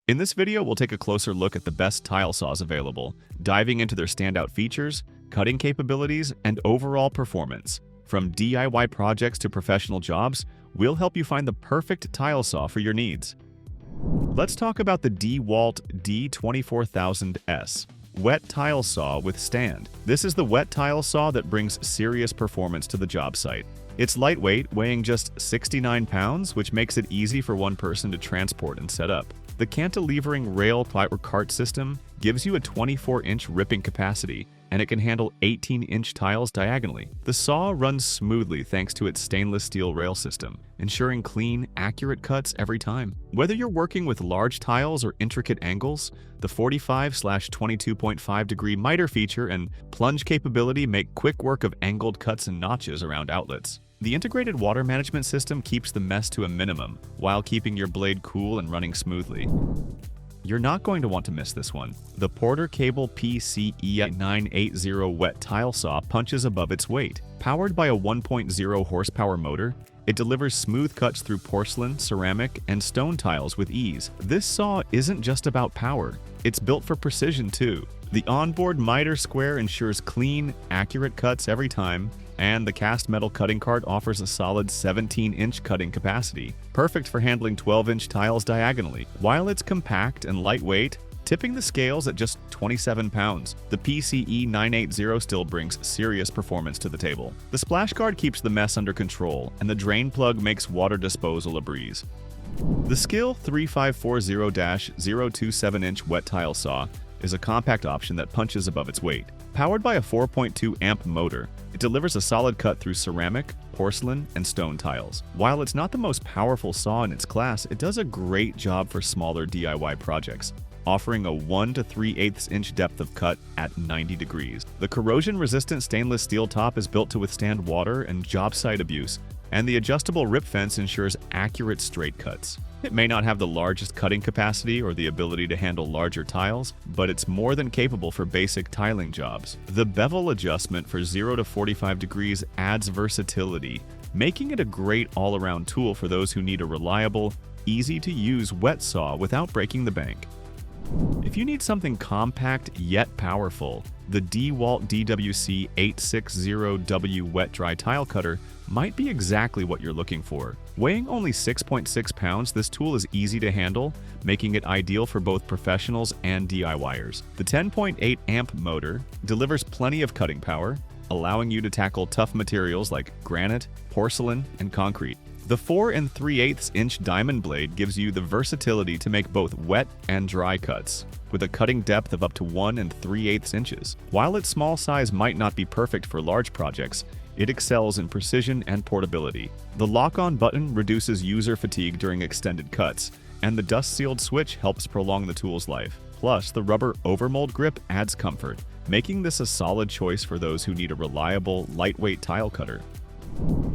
In this video, we'll take a closer look at the best tile saws available, diving into their standout features, cutting capabilities, and overall performance. From DIY projects to professional jobs, we'll help you find the perfect tile saw for your needs. Let's talk about the DEWALT D24000S wet tile saw with stand. This is the wet tile saw that brings serious performance to the job site. It's lightweight, weighing just 69 pounds, which makes it easy for one person to transport and set up. The cantilevering rail or cart system gives you a 24-inch ripping capacity, and it can handle 18-inch tiles diagonally. The saw runs smoothly thanks to its stainless steel rail system, ensuring clean, accurate cuts every time. Whether you're working with large tiles or intricate angles, the 45/22.5 degree miter feature and plunge capability make quick work of angled cuts and notches around outlets. The integrated water management system keeps the mess to a minimum while keeping your blade cool and running smoothly. You're not going to want to miss this one. The Porter Cable PCE980 wet tile saw punches above its weight. Powered by a 1.0 horsepower motor, it delivers smooth cuts through porcelain, ceramic, and stone tiles with ease. This saw isn't just about power, it's built for precision too. The onboard miter square ensures clean, accurate cuts every time, and the cast metal cutting cart offers a solid 17-inch cutting capacity, perfect for handling 12-inch tiles diagonally. While it's compact and lightweight, tipping the scales at just 27 pounds, the PCE 980 still brings serious performance to the table. The splash guard keeps the mess under control, and the drain plug makes water disposal a breeze. The SKIL 3540-027-inch wet tile saw is a compact option that punches above its weight. Powered by a 4.2 amp motor, it delivers a solid cut through ceramic, porcelain, and stone tiles. While it's not the most powerful saw in its class, it does a great job for smaller DIY projects, offering a 1 to 3/8 inch depth of cut at 90 degrees. The corrosion-resistant stainless steel top is built to withstand water and job site abuse, and the adjustable rip fence ensures accurate straight cuts. It may not have the largest cutting capacity or the ability to handle larger tiles, but it's more than capable for basic tiling jobs. The bevel adjustment for 0 to 45 degrees adds versatility, making it a great all-around tool for those who need a reliable, easy-to-use wet saw without breaking the bank. If you need something compact yet powerful, the DEWALT DWC 860W wet dry tile cutter might be exactly what you're looking for. Weighing only 6.6 pounds, this tool is easy to handle, making it ideal for both professionals and DIYers. The 10.8 amp motor delivers plenty of cutting power, allowing you to tackle tough materials like granite, porcelain, and concrete. The 4 3/8 inch diamond blade gives you the versatility to make both wet and dry cuts, with a cutting depth of up to 1 3/8 inches. While its small size might not be perfect for large projects, it excels in precision and portability. The lock-on button reduces user fatigue during extended cuts, and the dust-sealed switch helps prolong the tool's life. Plus, the rubber overmold grip adds comfort, making this a solid choice for those who need a reliable, lightweight tile cutter.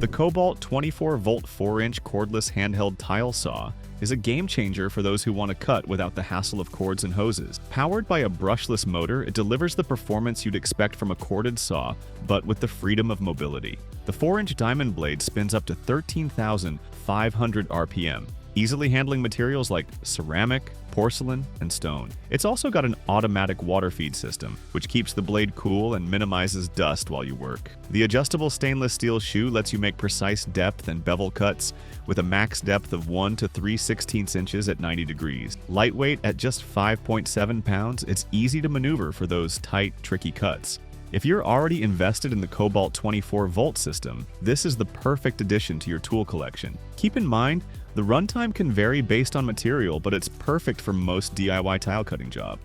The Kobalt 24-volt 4-inch cordless handheld tile saw is a game-changer for those who want to cut without the hassle of cords and hoses. Powered by a brushless motor, it delivers the performance you'd expect from a corded saw, but with the freedom of mobility. The 4-inch diamond blade spins up to 13,500 RPM, easily handling materials like ceramic, porcelain, and stone. It's also got an automatic water feed system, which keeps the blade cool and minimizes dust while you work. The adjustable stainless steel shoe lets you make precise depth and bevel cuts with a max depth of 1 to 3/16 inches at 90 degrees. Lightweight at just 5.7 pounds, it's easy to maneuver for those tight, tricky cuts. If you're already invested in the Kobalt 24-volt system, this is the perfect addition to your tool collection. Keep in mind, the runtime can vary based on material, but it's perfect for most DIY tile cutting job.